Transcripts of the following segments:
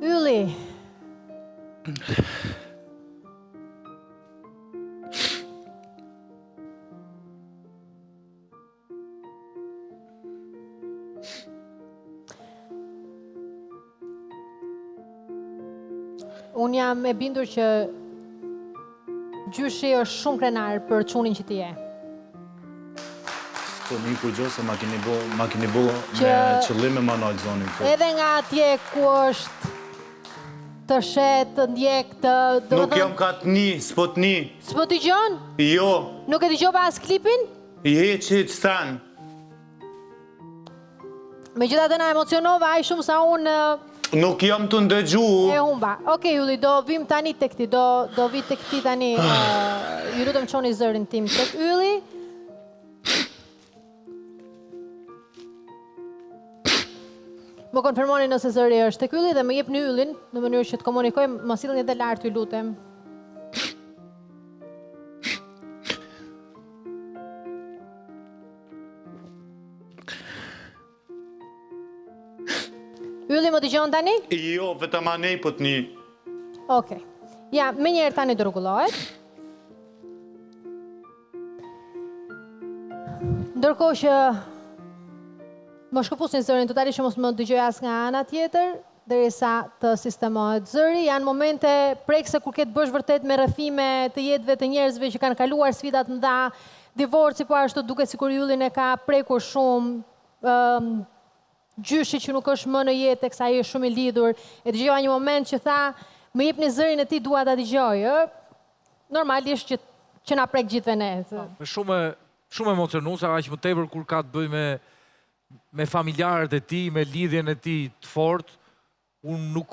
Ylli. Unë jam e bindur që gjyshi është shumë krenar për çunin që ti je. Po një kur gjo se ma keni bo me qëllim e manoj zonin. Edhe nga atje ku është të shet, të ndjek, të... Nuk jam ka të një, s'po të një. S'po t'i gjon? Jo. Nuk e t'i gjova as klipin? Je që të stanë. Me gjitha të na emocionova, aj shumë sa unë... Nuk jam të ndëgju. E humba. Okej, Ylli, do vim tani të këti, do vi të këti tani. Ju lutem çoni zërin tim tek Ylli. Më konfirmoni nëse zëri është tek Ylli dhe më jepni Yllin në mënyrë që të komunikojmë, mos sillni edhe lart, ju lutem. Ylli, më dëgjon tani? Jo, vetëm anej po të një. Okej. Ja, me njerë tani do rregullohet. Ndërkohë që më shkëpusni zërin totalisht që mos më dëgjoj as nga ana tjetër, derisa të sistemohet zëri, janë momente prekse kur ke të bësh vërtet me rrëfime të jetëve të njerëzve që kanë kaluar sfidat mëdha, divorci, po ashtu duket sikur Yllin e ka prekur shumë, gjyshi që nuk është më në jetë teksa ai është shumë i lidhur. E dëgjova një moment që tha, më jepni zërin e tij, dua ta dëgjoj, normalisht që na prek gjithëve ne. Shumë emocionuese, aq më tepër kur ka të bëjë me familjarët e tij, me lidhjen e tij të fortë. Unë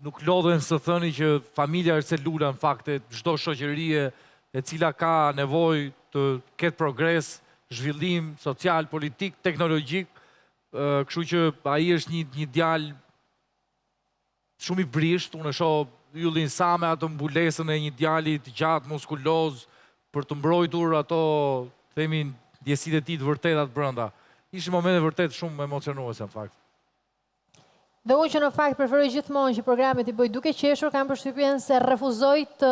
nuk lodhem së thëni që familja është celula në fakt e çdo shoqërie e cila ka nevojë të ketë progres, zhvillim social, politik, teknologjik. Kështu që ai është një djalë shumë i brisht. Unë e shoh Yllin sa me atë mbulesën e një djali të gjatë, muskuloz, për të mbrojtur ato, themi, ndjesitë e tij të vërteta të brenda. Ishin momente vërtet shumë emocionuese në fakt. Dhe unë që në fakt preferoj gjithmonë që programet i bëj duke qeshur, kam përshtypjen se refuzoj të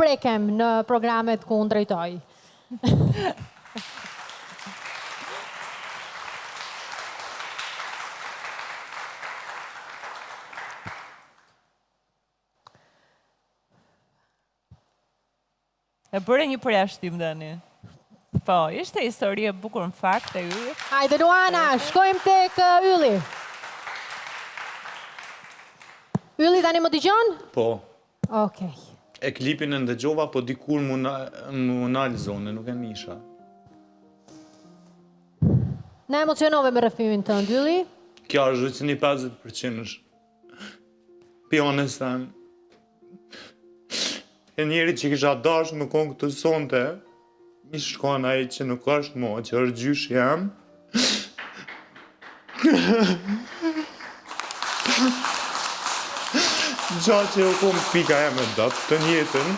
prekem në programet ku unë drejtoj. E bëre një përjashtim tani. Po, ishte histori e bukur në fakt e Ylli. Hajde Luana, shkojmë tek Ylli. Ylli tani më dëgjon? Po. Okej. E klipin e ndëgjova, po dikur mu nalë zone, nuk e nisha. Na emocionove me rrëfimin tënd, Ylli? Kjo është veç një 50% është pionës tanë. E njeri që kisha dash më konë këtë sonte, mi shkon aji që nuk është mo, që është gjysh jam. Gja që u kom pika jam e dëpë të njetën,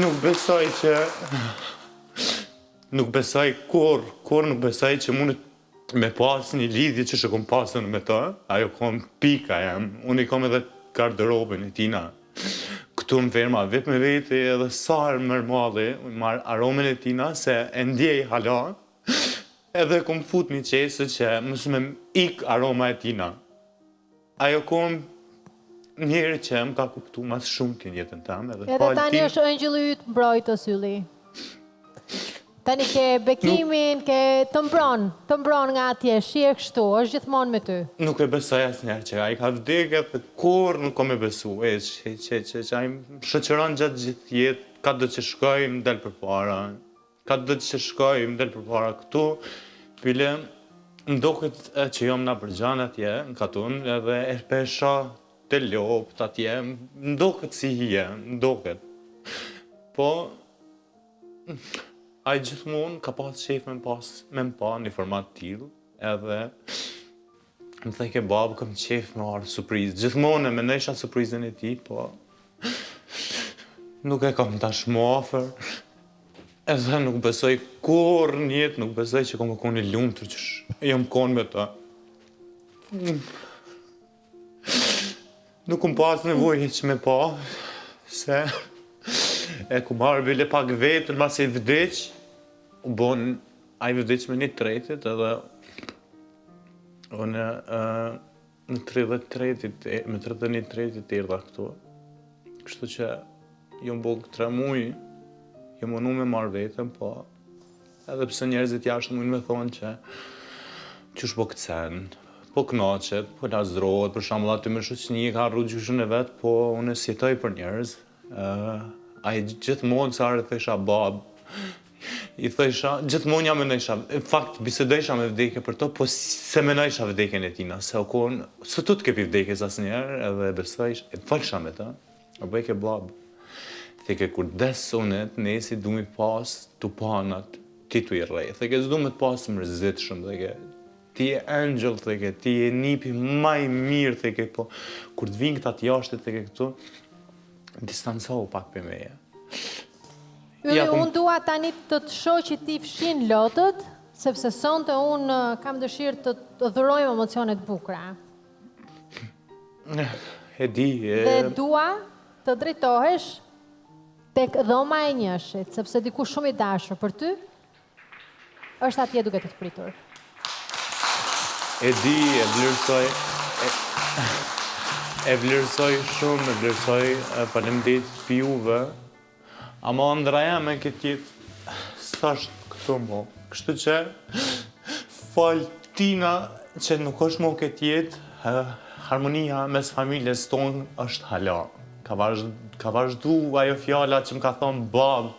nuk besoj që... Nuk besoj kur nuk besoj që mundet me pas një lidhje që kom pasën me të, ajo kom pika jam, unë i kom edhe garderobën e tina. Këtu më ferma vetë me veti edhe sarë mërmali, marë aromen e tina se e ndjej hala, edhe kom fut një qesë që mësë me ik aroma e tina. Ajo kom njëri që më ka kuptu mas shumë të njëtën tamë. Edhe tani është ëngjëlli yt mbrojtës, Ylli. Tani ke bekimin, ke të mbron nga atje, shije kështu, është gjithmonë me ty. Nuk e besoj asë njerë që a i ka vdeket dhe kur nuk kom e besu, që a i shëqëron gjatë gjithë jetë, ka do që shkoj më del për para, këtu, pile, më doket që jom nga përgjan atje, në katun, edhe e pesha të lopët atje, më doket si hije, më doket. Po, a i gjithmonë ka pas qef me më pa një format t'ilë, edhe më thej ke babë, kam qef me arë surprizë. Gjithmonë e me nesha surprizën e ti, po nuk e kam tash më afër. Edhe nuk besoj kur në jetë, nuk besoj që kom qenë i lumtur që jam kon me ta. Nuk kom pas nevojë që me pa, se e ku marrë bile pak vetën, mas e vdeq, u bon, a i vdeq me 1/3 edhe unë në 33 me 31/3 erdha këtu. Kështu që jom bo 3 muj, jom unu me marrë vetën, po edhe pse njerëzit jashtë mujnë me thonë që qysh po këtsen, po knaqet, po lazrohet, për shembull aty me shoqëni ka rru gjyshën e vet, po unë sjetoj për njerëz. Ai gjithmonë sa herë thesha bab, i thesha, gjithmonë jam mendojsha, në fakt bisedojsha me vdekje për to, po se mendojsha vdekjen e tina, se okon, së tu t'kepi vdekjes asnjëherë, edhe besojsh, e falsha me ta, o bëjke bab. Theke kur desonet, nesi du mi pas t'u panat, ti t'u i rej, theke s'du me t'pas mërzit shumë, theke, ti e angel, theke, ti e nipi maj mirë, theke, po, kur t'vin këta t'jashtet, theke këtu, distancohu pak për meje. Ylli, unë dua tani të të shoh që ti fshin lotët, sepse sonte unë kam dëshirë të dhurojmë emocionet bukura. E di, Dhe dua të drejtohesh tek dhoma e njëshit, sepse dikush shumë i dashur për ty, është atje duke të pritur. e di, e vlerësoj shumë, e vlerësoj, faleminderit për juve, ama ëndra jam e këtë jetë s'është këtu mo. Kështu që falë tina që nuk është mo këtë jetë, harmonia mes familjes tonë është hala. Ka vazhdu ajo fjala që më ka thonë babë,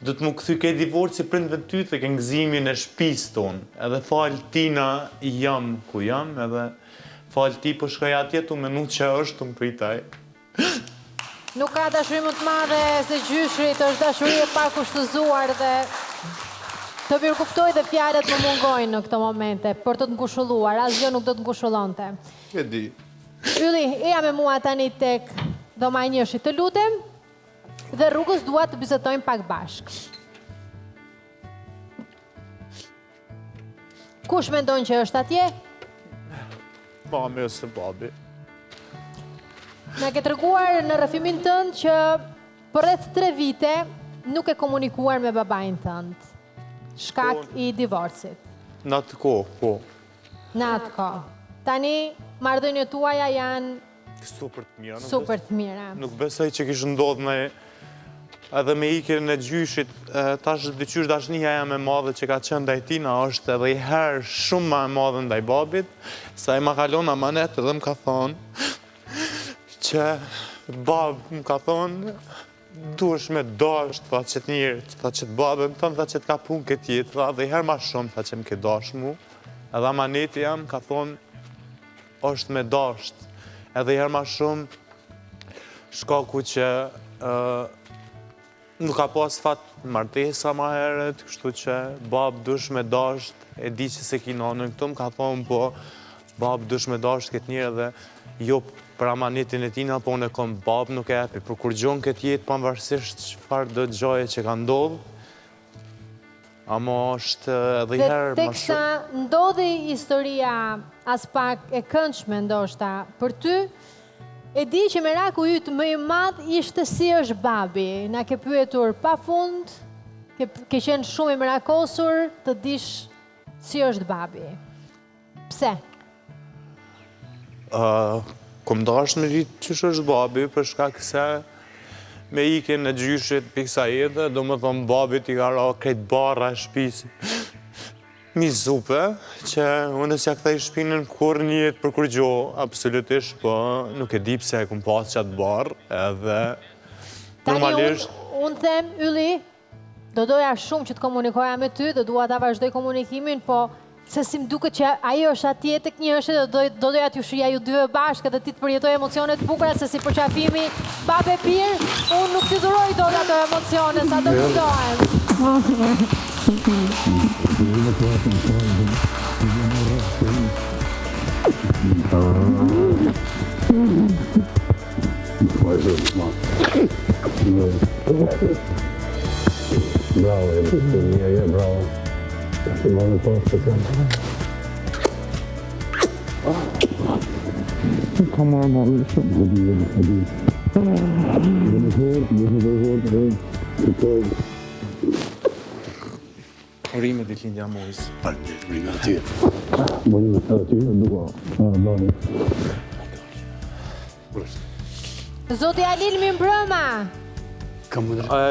do të më këthy ke divorci prindve ty të ke ngëzimin e shtëpis tonë. Edhe falë tina jam ku jam, edhe falë ti po shkoj atje tu menu që është të më pritaj. Nuk ka dashuri më të madhe se gjyshrit, është dashuri e pa kushtëzuar dhe të mirëkuptoj dhe fjalët më mungojnë në këto momente për të ngushëlluar, asgjë nuk do të ngushëllonte. E di. Ylli, eja me mua tani tek dhoma e njëshit, të lutem, dhe rrugës dua të bisedojmë pak bashk. Kush mendon që është atje? Mami ose babi. Na ke treguar në rrëfimin tënd që për rreth 3 vite nuk e komunikuar me babain tënd. Shkak i divorcit. Në atë kohë, po. Në atë kohë. Tani marrëdhëniet tuaja janë Super të mira. super të mira. Nuk besoj që kishë ndodhë me edhe me ikjen e gjyshit, tash dyqysh dashnia jam e madhe që ka qenë ndaj tina është edhe i herë shumë ma e madhe ndaj babit, sa i ma kalon amanet edhe më ka thonë që babë më ka thonë duesh me dasht, tha që t'njërë, tha që t'babë më thonë, tha që t'ka punë këtë jetë, tha dhe i herë ma shumë, tha që më ke dash mu, edhe amaneti jam ka thonë është me dasht, edhe i herë ma shumë shkaku që nuk ka pas fat martesa ma heret, kështu që babë dush me dasht, e di që se ki nanën këtu, më ka thonë, po, babë dush me dasht këtë njërë dhe jo për amanetin e tina, po unë e kom babë nuk e epi, për kur gjonë këtë jetë, pavarësisht çfarë do të gjoje që ka ndodhë, ama është edhe i herë ma Dhe teksa ndodhi historia as pak e këndshme ndoshta për ty, e di që meraku yt më i madh ishte si është babi. Na ke pyetur pafund, ke qenë shumë i merakosur të dish si është babi. Pse? Kom dash me rritë qësh është babi, për shkak se me ikjen e gjyshit piksa edhe, do më thonë babit i ka ra krejt barra e shpisi. Mi zupe, që unë s'ja kthej shpinën kur njët për kur gjo, absolutisht, po nuk e di pse e kum pas qatë barë, edhe normalisht... Unë them, Ylli, do doja shumë që të komunikoja me ty, do dua ta vazhdoj komunikimin, po se si më duket që ajo është atje tek njëshit, do doja t'ju shija ju dyve bashkë dhe ti të përjetoj emocionet bukura, se si përqafimi babe pirë, unë nuk t'i dhuroj do ato emocione, sa do kuptohem. Bravo, bravo. Ti më në pas të kanë. Ka marrë marrë shumë. Urime ditëlindja Muis. Urime aty. Urime aty, duka. Dani. Zoti Alil mi mbrëma.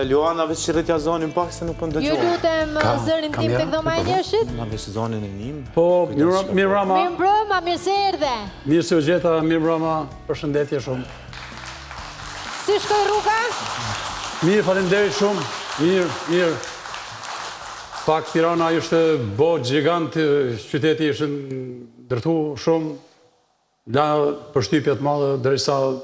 Luana, veç që rritja zonin pak se nuk po Ju ndëgjoj. lutem zërin tim tek dhoma e njëshit. Na veç zonin e njim. Po, mirë brama. Mi mbrëma, mirë se erdhe. Mirë se u gjeta, mirë brama. Përshëndetje shumë. Si shkoj rruga? Mirë, faleminderit shumë. Mirë. Pak Tirana ishte bo gjigant, qyteti ishte ndërtu shumë. La përshtypjet madhe, derisa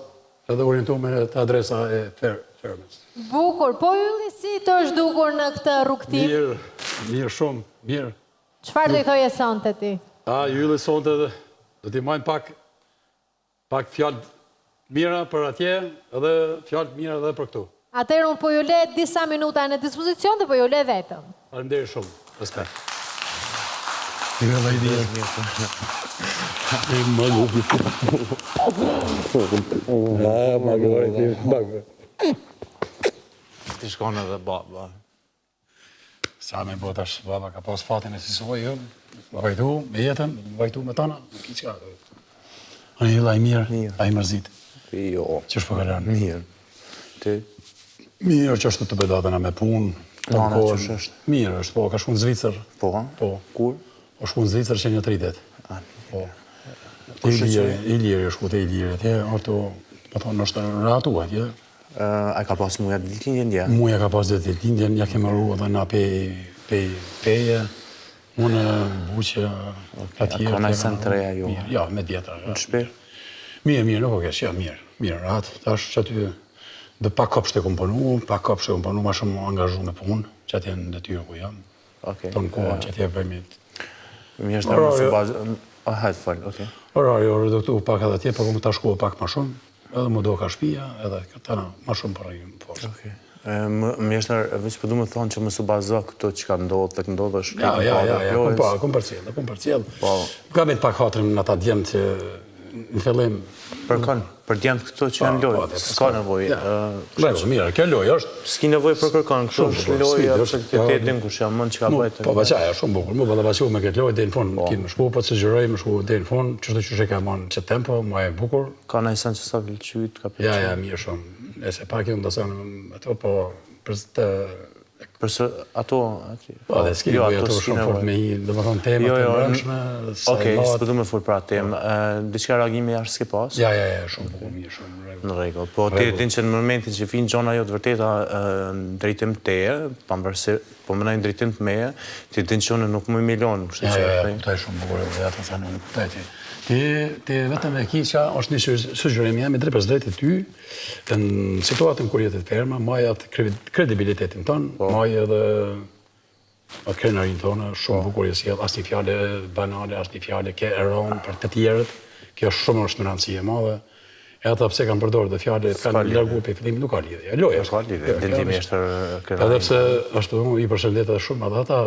edhe orientu me të adresa e fermës. Bukur, po ylli si të është dukur në këtë rrugtim? Mirë shumë, mirë. Çfarë do i thoje sonte ti? Ylli sonte do t'i majnë pak fjalë mira për atje, edhe fjalë mira edhe për këtu. Atëherë unë po ju le disa minuta në dispozicion dhe po ju le vetëm. Faleminderit shumë. Respekt. Mirë dhe i dhirë. Ti shkon edhe baba. Sa me bo tash, baba ka pas fatin e sisoj, më vajtu me jetën, më vajtu me tana, në ki qka. Anë hilla i mirë, a i mërzit. Jo. Që është për kalanë? Mirë. Ti? Mirë që është të bedatëna me punë. Tana që është? Mirë është, po, ka shku në Zvicër. Po? Kur? Po shku në Zvicër që një 30. Po. Iliri, shku të Iliri, atje, orto, po thonë, është ratu atje. A ka pas muja ditëlindjen dje? Muja ka pas ditëlindjen, ja kemë rru edhe na peje, unë buqë, atje. Ka najsen të reja jo? Ja, me djetra. Në shpirë? Mirë, nuk o kesh, ja, mirë, ratë, tash që aty dhe pak kopsht e komponu, ma shumë angazhu me punë, që atje në detyrë ku jam. Tonë kohën që atje bëjmë. Mirë është në mësë bazë, hajtë falë, okej. Orari, reduktu pak edhe atje, për këmë ta shkuë pak ma shumë, edhe më do ka shpia, edhe këtana ma shumë për rejmë poshtë. Mirë është në veç për du me thonë që mësë bazë këto që ka ndodhë, të ndodhë është... Ja, kom për cilë. Ka me të pak hatrim në ata djemë që në fillim... Për kanë? Për djemë këto që janë lojë? Ska nevoj? Mirë, kjo lojë është... Ski nevoj për kërkanë, kështu është lojë, apë të din kush jam mënë që ka bëjtë... Po, baqa, shumë bukur, mu bëllë baqiu me këtë lojë, dhe në fund, kimë më shku, po të se gjëroj, më shku dhe në fund, qështë që ka manë që tempo, ma e bukur. Ka në isen që sa vëllëqyt, ka për Ja, mirë shumë. Ese pak ju në dësanë, ato, po, për të... Përse ato... Po, dhe s'ki nevoj ato shumë fort me i, dhe më thonë temat të mërëshme, Okej, s'pë du me furt pra temë. Diqka reagimi jashtë s'ki pas? Ja, shumë bukur, mirë, shumë në regull. Po ti din që në momentin që vinë gjona jo të vërteta në drejtim teje, po më nëjnë drejtim të meje, ti din që unë nuk më milion. Ja, kuptaj shumë bukur, dhe atë sa në kuptaj ti. Ti vetëm e ki që është një sugjerim jam i drejt për drejt e ty, në situatën kur jetet ferma, maj atë kredibilitetin tonë, maj edhe atë krenarin tonë, shumë bukur e sjell, asë një fjale banale, asë një fjale ke eron për të tjerët, kjo shumë është në rëndësie madhe, e ata pse kanë përdorë dhe fjale kanë largu për fillim, nuk ka lidhje, loja është. Nuk ka lidhje, dindimisht krenarin. Edhe pse është i përshëndet edhe shumë, edhe ata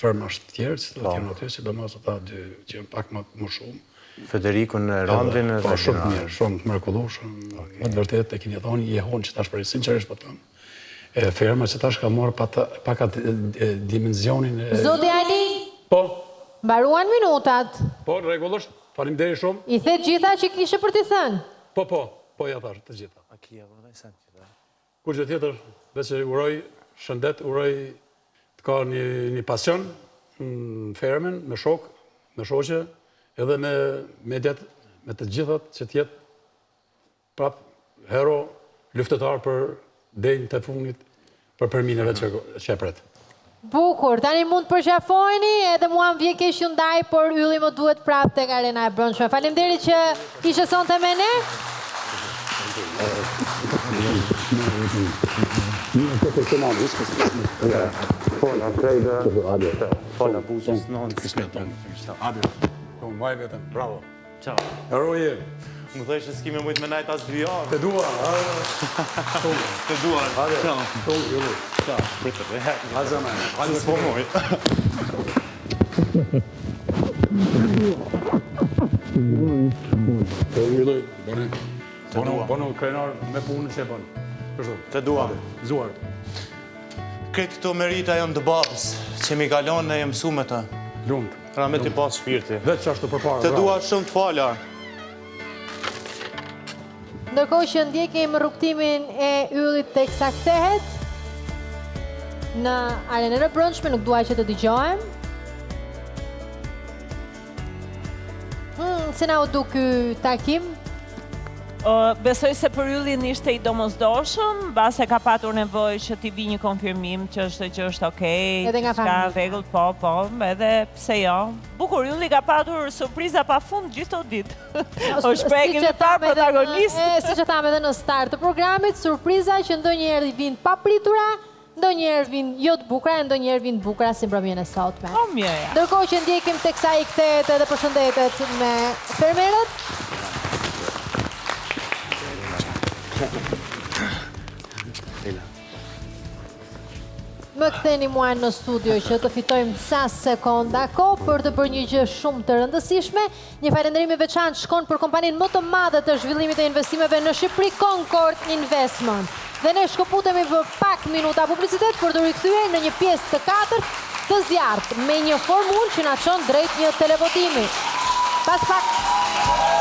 fermasht tjerë, që të tjenë aty, sidomos ata dy që jenë pak më shumë. Federikun, Randrin... Po, shumë të mirë, shumë të mrekullueshëm. Më të vërtet e keni thonë, je honë që tash për sinqerisht po them. Ferma që tash ka marrë pak atë dimenzionin e... Zoti Ali! Po. Mbaruan minutat. Po, rregullisht, faleminderit shumë. I the gjitha që kishe për t'i thënë? Po, ja thash të gjitha. A kia, vërdaj sen që Kur gjë tjetër, veç e uroj shëndet, uroj të ka një pasion në fermen, me shok, me shoqe, edhe me të gjithat që tjetë prap hero, luftetar për denjë të funit, për përmineve që e pret. Bukur, tani mund të përqafojni, edhe mua më vje keq ju ndaj, por ylli më duhet prap tek arena e brendshme. Faleminderit që ishe sonte me ne. Fola, buzës, non, Adër, kom vaj vetëm, bravo. Ciao. Heroje. Më thëj që s'ki me mujtë me najt as 2 javë. Të dua, Të duar. hajde, tonë, jullu. Pritë, dhe hek. Hajde, me. Hajde s'po mujtë. Tonë, jullu. Bono krenar me punë që e bënë. Kështu. Të duar. Zuar. Këtë këto merita jonë të babës, që mi kalon në jem su me të. Lumët. Pra me t'i pas shpirti. Vetë që ashtu përpara. Të duar shumë të fala. Ndërkohë që ndjekim rrugtimin e yllit tek sa kthehet në arenën e brendshme, nuk dua që të dëgjohem. Si na u duk ky takim? Besoj se për yllin ishte i domosdoshëm, base ka patur nevojë që t'i vi një konfirmim që është okej, Edhe nga ka familja. rregull, po, edhe pse jo. Bukur, ylli ka patur surpriza pafund gjithë të ditë. O shpreh kemi parë protagonist. Siç e tham edhe në start të programit, surpriza që ndonjëherë vijnë papritura, ndonjëherë vijnë jo të bukura, ndonjëherë vijnë të bukura si mbrëmjen e sotme. Po mirë ja. Ndërkohë që ndjekim teksa i kthehet edhe përshëndetet me fermerët. Më ktheni mua në studio që të fitojmë disa sekonda kohë për të bërë një gjë shumë të rëndësishme. Një falënderim i veçantë shkon për kompaninë më të madhe të zhvillimit të investimeve në Shqipëri, Concord Investment. Dhe ne shkëputemi për pak minuta publicitet për të rikthyer në një pjesë të katërt të zjarrt me një formulë që na çon drejt një televotimi. Pas pak.